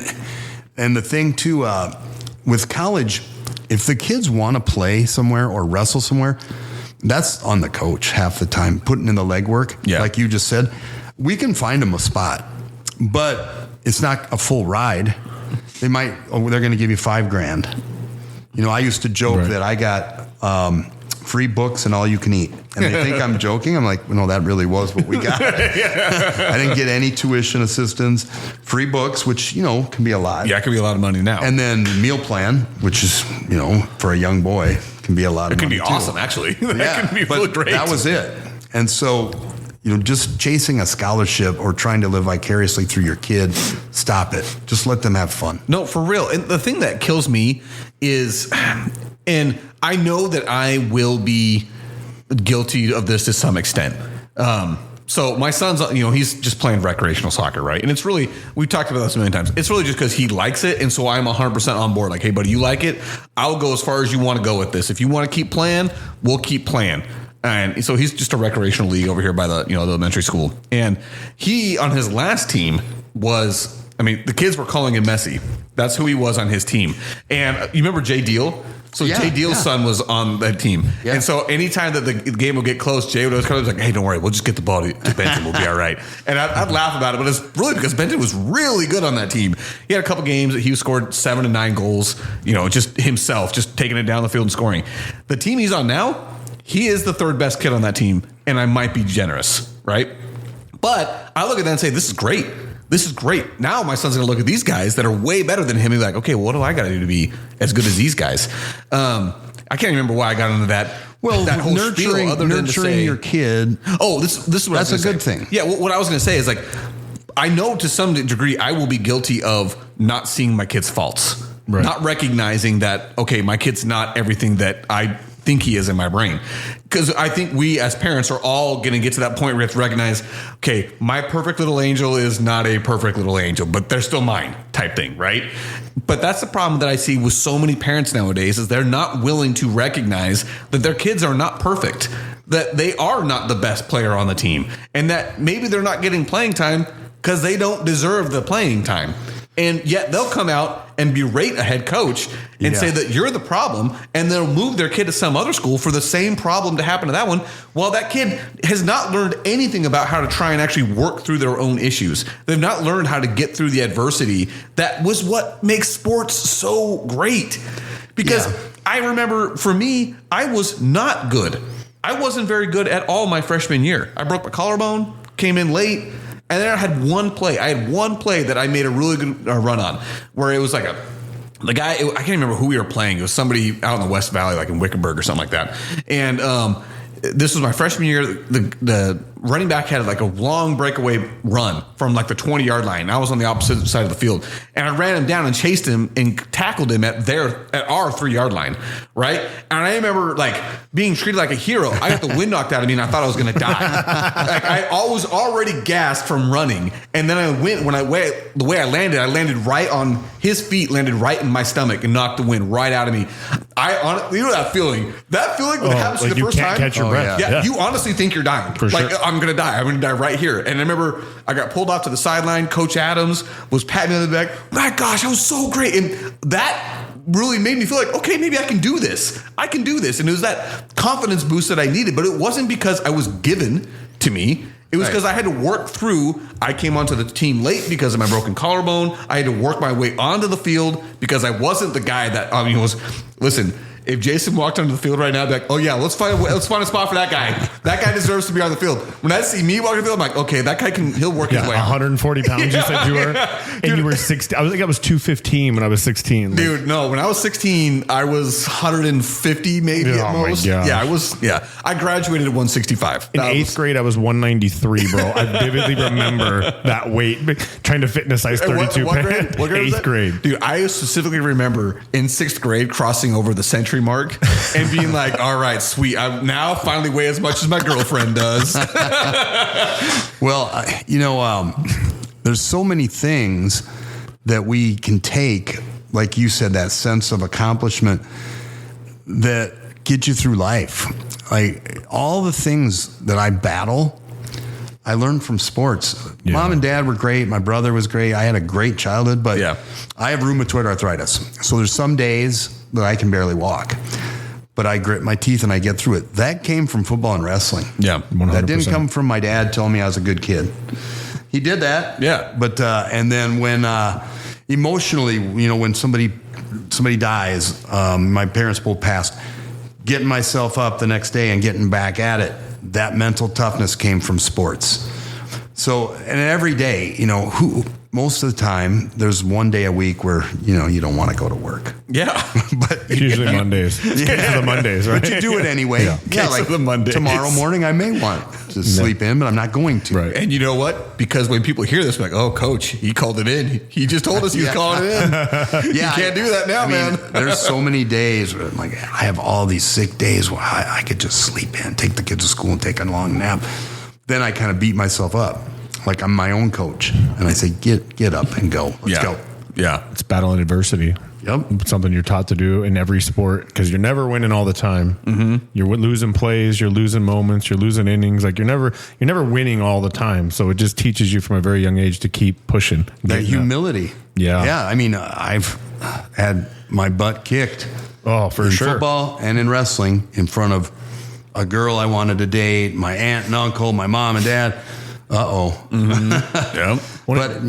the thing too, with college, if the kids want to play somewhere or wrestle somewhere, that's on the coach half the time, putting in the legwork. Yeah. Like you just said, we can find them a spot, but it's not a full ride. They're going to give you $5,000. You know, I used to joke that I got free books and all you can eat. And they think I'm joking. I'm like, no, that really was what we got. I didn't get any tuition assistance, free books, which, you know, can be a lot. Yeah, it could be a lot of money now. And then meal plan, which is, you know, for a young boy, can be a lot of money. It can be awesome, actually. That can be really great. That was it. And so, you know, just chasing a scholarship or trying to live vicariously through your kid, stop it. Just let them have fun. No, for real. And the thing that kills me is, and I know that I will be guilty of this to some extent. So my son's, you know, he's just playing recreational soccer, right? And it's really, we've talked about this a million times. It's really just because he likes it. And so I'm 100% on board. Like, hey, buddy, you like it? I'll go as far as you want to go with this. If you want to keep playing, we'll keep playing. And so he's just a recreational league over here by the, you know, the elementary school. And he, on his last team, was, I mean, the kids were calling him Messi. That's who he was on his team. And you remember Jay Deal? So Jay Deal's son was on that team. Yeah. And so anytime that the game would get close, Jay would always come up and be like, hey, don't worry, we'll just get the ball to Benton. We'll be all right. And I'd laugh about it, but it's really because Benton was really good on that team. He had a couple games that he scored 7 to 9 goals, you know, just himself, just taking it down the field and scoring. The team he's on now, he is the third best kid on that team, and I might be generous, right? But I look at that and say, this is great. This is great. Now my son's going to look at these guys that are way better than him and be like, okay, well, what do I got to do to be as good as these guys? I can't remember why I got into that. Well, that whole nurturing your kid. Oh, this is what that's a good thing. Yeah, what I was going to say is, like, I know to some degree I will be guilty of not seeing my kid's faults, right. Not recognizing that, okay, my kid's not everything that I think he is in my brain. Because I think we as parents are all going to get to that point where we have to recognize, okay, my perfect little angel is not a perfect little angel, but they're still mine type thing, right? But that's the problem that I see with so many parents nowadays is they're not willing to recognize that their kids are not perfect, that they are not the best player on the team, and that maybe they're not getting playing time because they don't deserve the playing time. And yet they'll come out and berate a head coach and say that you're the problem, and they'll move their kid to some other school for the same problem to happen to that one, while that kid has not learned anything about how to try and actually work through their own issues. They've not learned how to get through the adversity. That was what makes sports so great. Because I remember, for me, I was not good. I wasn't very good at all my freshman year. I broke my collarbone, came in late, and then I had one play. I had one play that I made a really good run on, where it was like the guy, I can't remember who we were playing. It was somebody out in the West Valley, like in Wickenburg or something like that. And this was my freshman year. The running back had like a long breakaway run from like the 20-yard line. I was on the opposite side of the field, and I ran him down and chased him and tackled him at our 3-yard line, right? And I remember like being treated like a hero. I got the wind knocked out of me, and I thought I was going to die. Like I was already gassed from running, and then the way I landed right on his feet, landed right in my stomach, and knocked the wind right out of me. You know that feeling? That feeling when it happens like the first time. You can't catch your breath. Yeah, you honestly think you're dying. For like, sure. I'm going to die. I'm going to die right here. And I remember I got pulled off to the sideline. Coach Adams was patting me on the back. My gosh, I was so great. And that really made me feel like, okay, maybe I can do this. I can do this. And it was that confidence boost that I needed. But it wasn't because I was given to me. It was because I had to work through. I came onto the team late because of my broken collarbone. I had to work my way onto the field because I wasn't the guy that listen. If Jason walked onto the field right now, I'd be like, oh yeah, let's find a spot for that guy. That guy deserves to be on the field. When I see me walking the field, I'm like, okay, that guy he'll work his way. 140 pounds, you said you were, and you were 16. I was 215 when I was 16. Dude, no, when I was 16, I was 150 maybe at most. My gosh. Yeah, I was. Yeah, I graduated at 165. In eighth grade, I was 193, bro. I vividly remember that weight, trying to fit in a size 32 pant. What grade? Eighth grade. Dude, I specifically remember in 6th grade crossing over the century mark and being like, all right, sweet, I now finally weigh as much as my girlfriend does. Well, there's so many things that we can take, like you said, that sense of accomplishment that get you through life. like all the things that I battle, I learned from sports. Yeah. Mom and dad were great. My brother was great. I had a great childhood, but I have rheumatoid arthritis. So there's some days that I can barely walk, but I grit my teeth and I get through it. That came from football and wrestling. Yeah. 100%. That didn't come from my dad telling me I was a good kid. He did that. Yeah. But, and then when, emotionally, when somebody dies, my parents both passed, getting myself up the next day and getting back at it, that mental toughness came from sports. So, and every day, most of the time, there's one day a week where, you don't want to go to work. Yeah. But it's usually Mondays. Yeah. The Mondays, right? But you do it anyway. Yeah, like the Mondays. Tomorrow morning, I may want to sleep in, but I'm not going to. Right. And you know what? Because when people hear this, like, oh, coach, he called it in. He just told us he was calling it in. You can't do that now, man. There's so many days where I'm like, I have all these sick days where I could just sleep in, take the kids to school and take a long nap. Then I kind of beat myself up. Like I'm my own coach. And I say, get up and go. Let's go. Yeah. It's battling adversity. Yep. It's something you're taught to do in every sport because you're never winning all the time. Mm-hmm. You're losing plays, you're losing moments, you're losing innings. Like you're never winning all the time. So it just teaches you from a very young age to keep pushing. That humility. Up. Yeah. Yeah. I mean, I've had my butt kicked. Oh, for in sure. Football and in wrestling in front of a girl I wanted to date, my aunt and uncle, my mom and dad. Mm-hmm. Yeah. But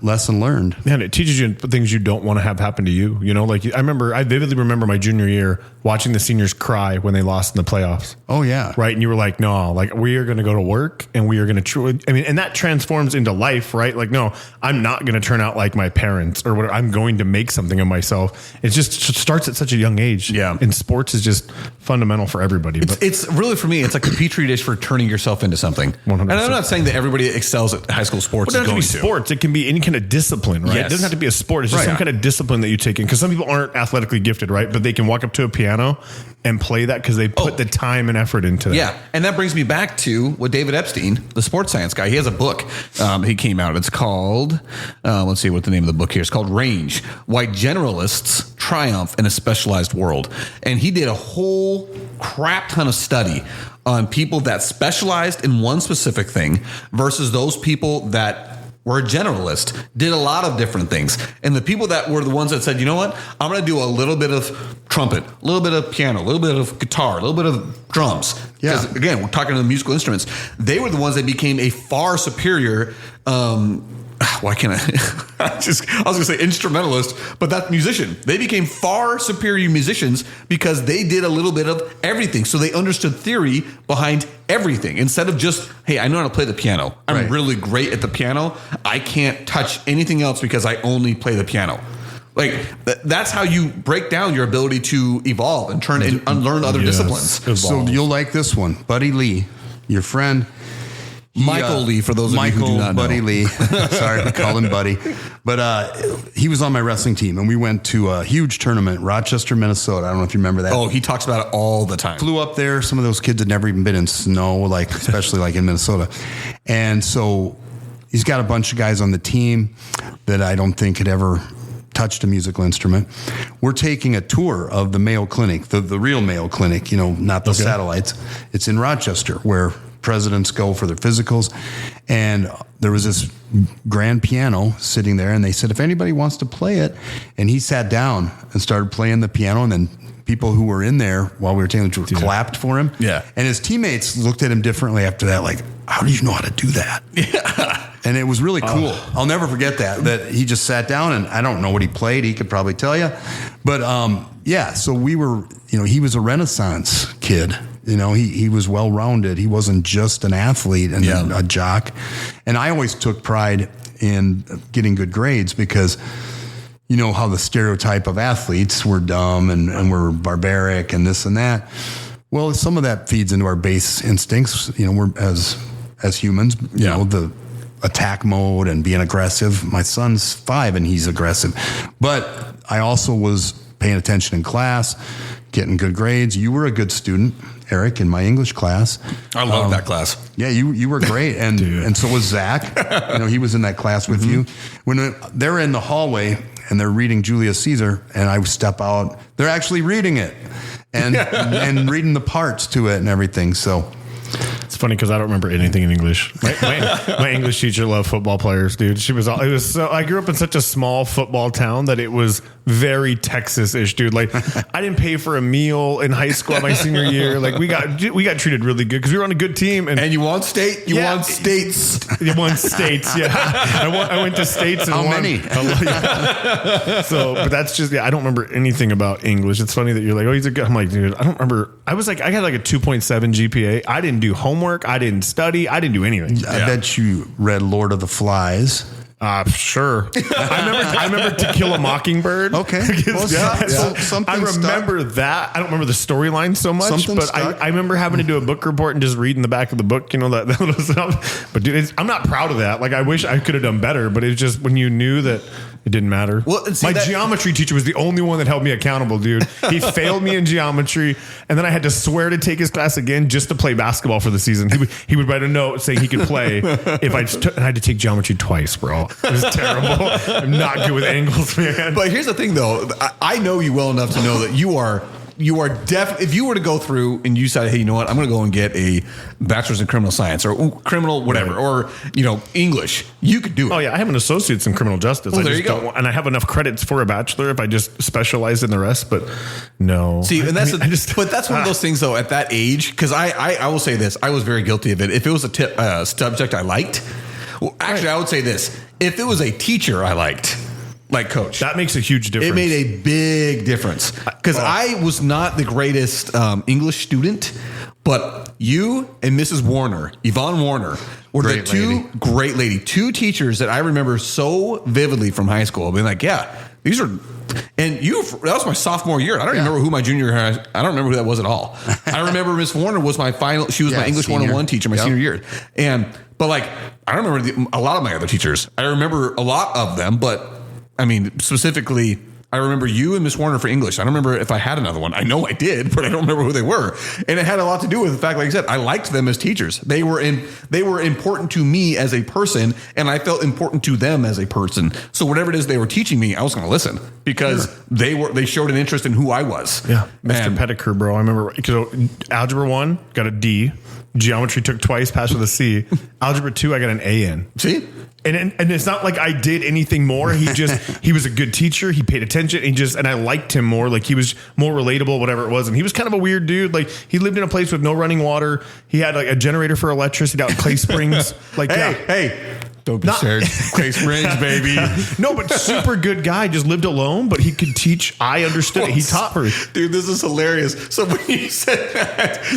lesson learned. Man, it teaches you things you don't want to have happen to you. Like I vividly remember my junior year watching the seniors cry when they lost in the playoffs. Oh yeah. Right. And you were like, no, like we are going to go to work and we are going to and that transforms into life, right? Like, no, I'm not going to turn out like my parents or whatever. I'm going to make something of myself. It just starts at such a young age. Yeah. And sports is just fundamental for everybody. It's really, for me, it's like a petri dish for turning yourself into something. 100%. And I'm not saying that everybody excels at high school sports. It doesn't have to be sports. It can be any kind of discipline, right? Yes. It doesn't have to be a sport. It's just some kind of discipline that you take in. Because some people aren't athletically gifted, right? But they can walk up to a piano and play that because they put the time and effort into that. Yeah. And that brings me back to what David Epstein, the sports science guy, he has a book. He came out. It's called, let's see what the name of the book here is called Range, Why Generalists Triumph in a Specialized World. And he did a whole crap ton of study on people that specialized in one specific thing versus those people that were a generalist, did a lot of different things. And the people that were the ones that said, you know what, I'm going to do a little bit of trumpet, a little bit of piano, a little bit of guitar, a little bit of drums. Yeah. Because again, we're talking to the musical instruments. They were the ones that became a far superior, why can't I was going to say instrumentalist, but that's musician. They became far superior musicians because they did a little bit of everything. So they understood theory behind everything instead of just, hey, I know how to play the piano. I'm really great at the piano. I can't touch anything else because I only play the piano. Like that's how you break down your ability to evolve and turn and learn other disciplines. Evolve. So you'll like this one. Buddy Lee, your friend. Michael Lee, for those of you who do not know. Buddy Lee. Sorry to call him Buddy. But he was on my wrestling team, and we went to a huge tournament, Rochester, Minnesota. I don't know if you remember that. Oh, he talks about it all the time. Flew up there. Some of those kids had never even been in snow, especially in Minnesota. And so he's got a bunch of guys on the team that I don't think had ever touched a musical instrument. We're taking a tour of the Mayo Clinic, the real Mayo Clinic, not the satellites. It's in Rochester, where presidents go for their physicals. And there was this grand piano sitting there, and they said, if anybody wants to play it. And he sat down and started playing the piano, and then people who were in there while we were taking the tour clapped for him. Yeah. And his teammates looked at him differently after that, like, how do you know how to do that? Yeah. And it was really cool. I'll never forget that he just sat down, and I don't know what he played. He could probably tell you. But so we were, he was a Renaissance kid. He was well-rounded. He wasn't just an athlete and a jock. And I always took pride in getting good grades because how the stereotype of athletes were dumb and were barbaric and this and that. Well, some of that feeds into our base instincts. We're as humans, the attack mode and being aggressive. My son's 5 and he's aggressive. But I also was paying attention in class, getting good grades. You were a good student, Eric, in my English class. I love that class. Yeah, you were great. And and so was Zach. He was in that class with you. When they're in the hallway and they're reading Julius Caesar, and I step out. They're actually reading it and reading the parts to it and everything. So it's funny because I don't remember anything in English. My English teacher loved football players, dude. I grew up in such a small football town that it was very Texas-ish, dude. Like, I didn't pay for a meal in high school my senior year. Like, we got treated really good because we were on a good team. And you won state? You won states. You won states, yeah. I went to states and How won. many? So, but that's just, I don't remember anything about English. It's funny that you're like, oh, he's a good. I'm like, dude, I don't remember. I got like a 2.7 GPA. I didn't do homework. I didn't study. I didn't do anything. I bet you read Lord of the Flies. Sure. I remember To Kill a Mockingbird. Okay. Well, something I remember stuck. that. I don't remember the storyline so much, Something but stuck. I remember having to do a book report and just reading the back of the book, that little stuff. But dude, I'm not proud of that. Like, I wish I could have done better, but it's just when you knew that it didn't matter. Well, my geometry teacher was the only one that held me accountable, dude. He failed me in geometry, and then I had to swear to take his class again just to play basketball for the season. He would write a note saying he could play if and I had to take geometry twice, bro. It was terrible. I'm not good with angles, man. But here's the thing, though. I know you well enough to know that you are definitely, if you were to go through and you said, hey, you know what, I'm going to go and get a bachelor's in criminal science or criminal whatever, or, English, you could do it. Oh, yeah. I have an associate's in criminal justice. Well, there you go. And I have enough credits for a bachelor if I just specialize in the rest, but no. See, and but that's one of those things, though, at that age, because I will say this, I was very guilty of it. If it was a subject I liked, well, actually, I would say this. If it was a teacher I liked, like coach, that makes a huge difference. It made a big difference because I was not the greatest English student, but you and Mrs. Warner, Yvonne Warner, were the two teachers that I remember so vividly from high school. Being like, yeah, these are. And that was my sophomore year. I don't remember who my junior year. I don't remember who that was at all. I remember Miss Warner was my final. She was my English 101 teacher my senior year. But I don't remember a lot of my other teachers. I remember a lot of them, but I mean, specifically, I remember you and Miss Warner for English. I don't remember if I had another one. I know I did, but I don't remember who they were. And it had a lot to do with the fact, like I said, I liked them as teachers. They were important to me as a person, and I felt important to them as a person. So whatever it is they were teaching me, I was going to listen because they showed an interest in who I was. Yeah, Mr. Pettiker, bro. I remember Algebra 1 got a D. Geometry took twice, passed with a C. Algebra 2, I got an A in. See? And it's not like I did anything more. He was a good teacher. He paid attention. And I liked him more. Like, he was more relatable, whatever it was. And he was kind of a weird dude. Like, he lived in a place with no running water. He had like a generator for electricity out in Clay Springs. Like, hey. Don't be scared. Clay Springs, baby. No, but super good guy. Just lived alone, but he could teach. I understood it. He taught me. Dude, this is hilarious. So when you said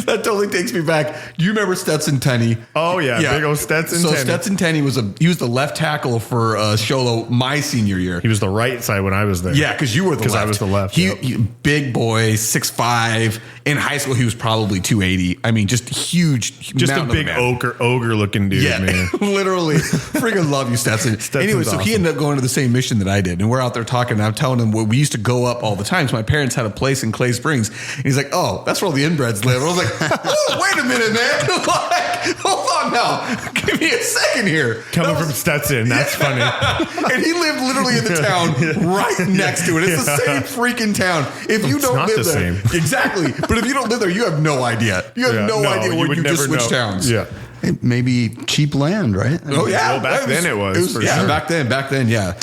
that totally takes me back. Do you remember Stetson Tenney? Oh, yeah. Big old Stetson Tenney. So Stetson Tenney was the left tackle for Sholo my senior year. He was the right side when I was there. Yeah, because you were the left. Because I was the left. He big boy, 6'5". In high school, he was probably 280. I mean, just huge. Just a big ogre looking dude, man. Literally. Freaking love you, Stetson. Anyway, so he ended up going to the same mission that I did. And we're out there talking, and I'm telling him we used to go up all the time. So my parents had a place in Clay Springs. And he's like, oh, that's where all the inbreds live. And I was like, oh, wait a minute, man. Hold on now. Give me a second here. Coming from Stetson. That's funny. And he lived literally in the town right next to it. It's the same freaking town. If you don't live there. Exactly. But if you don't live there, you have no idea. You have no idea when you just switch towns. Yeah. Maybe cheap land, right? Oh yeah, well, back then it was yeah, sure. Back then, yeah.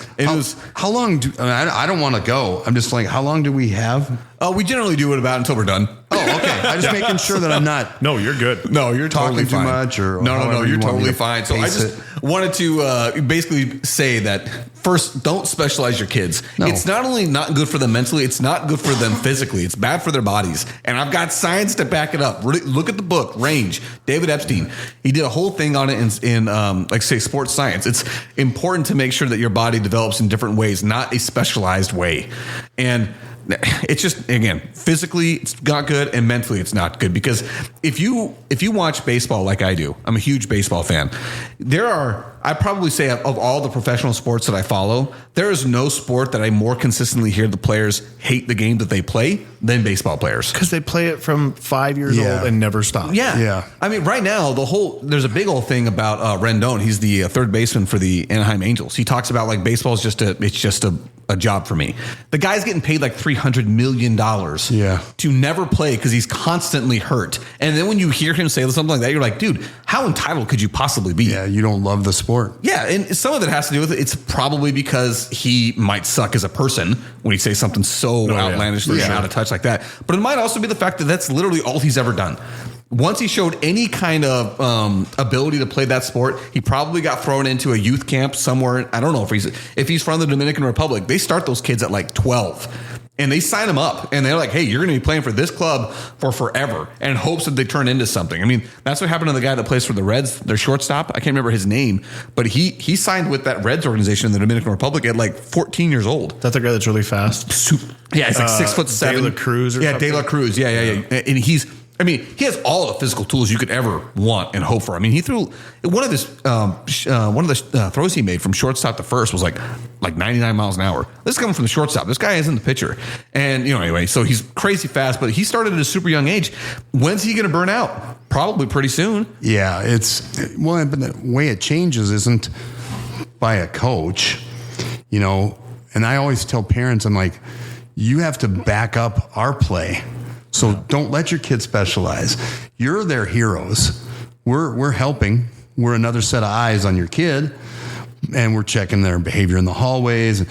How long I don't want to go. I'm just like, how long do we have? We generally do it about until we're done. Oh, okay. I'm just making sure that I'm not. No, you're good. No, you're talking totally too much, or no, you're totally fine. So I just wanted to basically say that first, don't specialize your kids. No. It's not only not good for them mentally, it's not good for them physically. It's bad for their bodies, and I've got science to back it up. Really, look at the book Range. David Epstein. He did a whole thing on it in like say sports science. It's important to make sure that your body develops in different ways, not a specialized way, and. It's just, again, physically it's not good and mentally it's not good because if you watch baseball like I do, I'm a huge baseball fan. I probably say of all the professional sports that I follow, there is no sport that I more consistently hear the players hate the game that they play than baseball players. Because they play it from 5 years old and never stop. Yeah. I mean, right now, there's a big old thing about Rendon. He's the third baseman for the Anaheim Angels. He talks about like baseball is just a a job for me. The guy's getting paid like $300 million to never play because he's constantly hurt. And then when you hear him say something like that, you're like, dude, how entitled could you possibly be? Yeah, you don't love the sport. Yeah, and some of it has to do with it. It's probably because he might suck as a person when he says something so outlandishly and out of touch like that. But it might also be the fact that that's literally all he's ever done. Once he showed any kind of ability to play that sport, he probably got thrown into a youth camp somewhere. I don't know if he's from the Dominican Republic. They start those kids at like 12 and they sign them up and they're like, hey, you're going to be playing for this club for forever, and in hopes that they turn into something. I mean, that's what happened to the guy that plays for the Reds, their shortstop. I can't remember his name, but he signed with that Reds organization in the Dominican Republic at like 14 years old. That's the guy that's really fast. Yeah, he's like 6'7". De La Cruz or something? De La Cruz. Yeah. And he has all the physical tools you could ever want and hope for. I mean, he threw one of the throws he made from shortstop to first was like 99 miles an hour. This is coming from the shortstop. This guy isn't the pitcher. And, anyway, so he's crazy fast, but he started at a super young age. When's he going to burn out? Probably pretty soon. Yeah, but the way it changes isn't by a coach, and I always tell parents, I'm like, you have to back up our play. So don't let your kids specialize. You're their heroes. We're helping. We're another set of eyes on your kid, and we're checking their behavior in the hallways.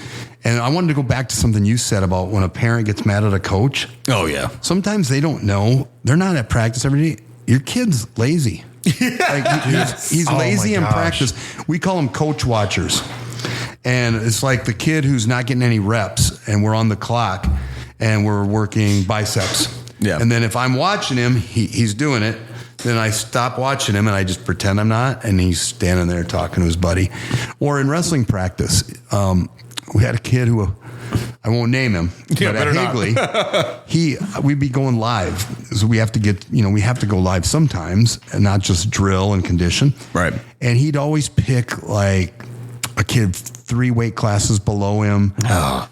And I wanted to go back to something you said about when a parent gets mad at a coach. Oh, yeah. Sometimes they don't know. They're not at practice every day. Your kid's lazy. He's lazy in practice. We call them coach watchers. And it's like the kid who's not getting any reps, and we're on the clock, and we're working biceps. Yeah. And then if I'm watching him, he's doing it. Then I stop watching him and I just pretend I'm not. And he's standing there talking to his buddy. Or in wrestling practice, we had a kid who, I won't name him, but at Higley, we'd be going live. So we have to go live sometimes and not just drill and condition. Right. And he'd always pick like a kid 3 weight classes below him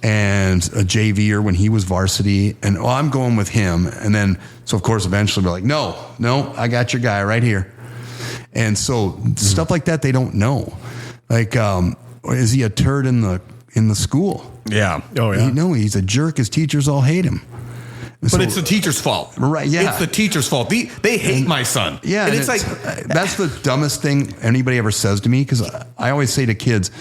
and a JV-er when he was varsity. And I'm going with him. And then, so of course, eventually we're like, no, I got your guy right here. And so stuff like that, they don't know. Like, is he a turd in the school? Yeah. Oh, yeah. No, he's a jerk. His teachers all hate him. But it's the teacher's fault. Right, yeah. It's the teacher's fault. They hate my son. Yeah. And it's like, that's the dumbest thing anybody ever says to me, because I always say to kids,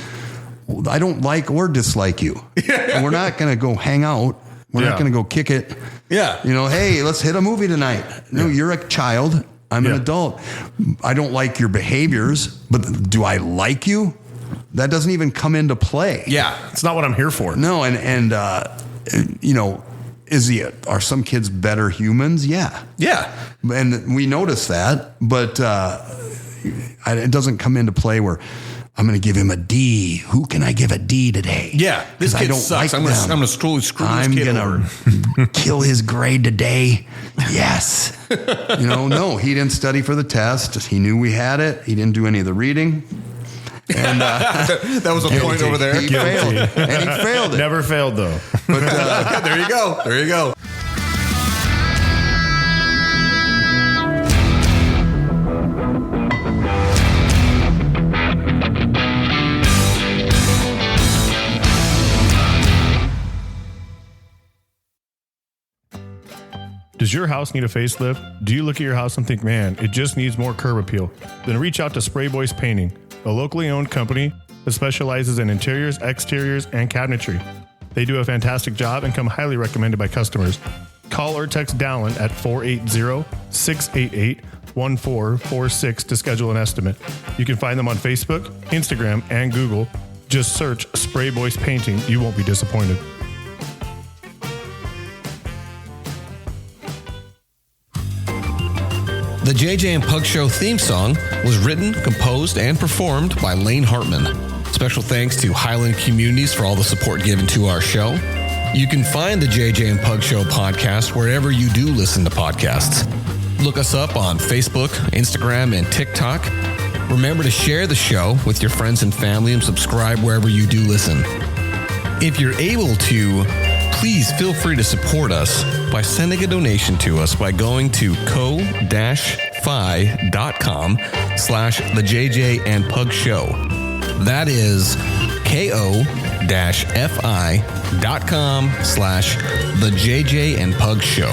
I don't like or dislike you. And we're not going to go hang out. We're not going to go kick it. Yeah. Hey, let's hit a movie tonight. No, you're a child. I'm an adult. I don't like your behaviors, but do I like you? That doesn't even come into play. Yeah. It's not what I'm here for. No. And are some kids better humans? Yeah. Yeah. And we notice that, but it doesn't come into play where I'm going to give him a D. Who can I give a D today? Yeah. This kid sucks. I'm going to screw this kid over. I'm going to kill his grade today. Yes. No, he didn't study for the test. He knew we had it. He didn't do any of the reading. And that was a point over there. He failed. And he failed it. Never failed, though. But there you go. There you go. Does your house need a facelift? Do you look at your house and think, man, it just needs more curb appeal? Then reach out to Spray Boys Painting, a locally owned company that specializes in interiors, exteriors, and cabinetry. They do a fantastic job and come highly recommended by customers. Call or text Dallin at 480-688-1446 to schedule an estimate. You can find them on Facebook, Instagram, and Google. Just search Spray Boys Painting. You won't be disappointed. The JJ and Pug Show theme song was written, composed, and performed by Lane Hartman. Special thanks to Highland Communities for all the support given to our show. You can find the JJ and Pug Show podcast wherever you do listen to podcasts. Look us up on Facebook, Instagram, and TikTok. Remember to share the show with your friends and family and subscribe wherever you do listen. If you're able to, please feel free to support us by sending a donation to us by going to ko-fi.com/the JJ and Pug Show. That is ko-fi.com/the fi.com/The JJ and Pug Show.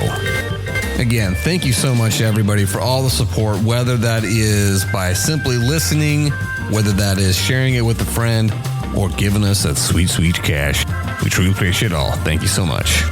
Again, thank you so much, everybody, for all the support, whether that is by simply listening, whether that is sharing it with a friend, or giving us that sweet, sweet cash. We truly appreciate it all. Thank you so much.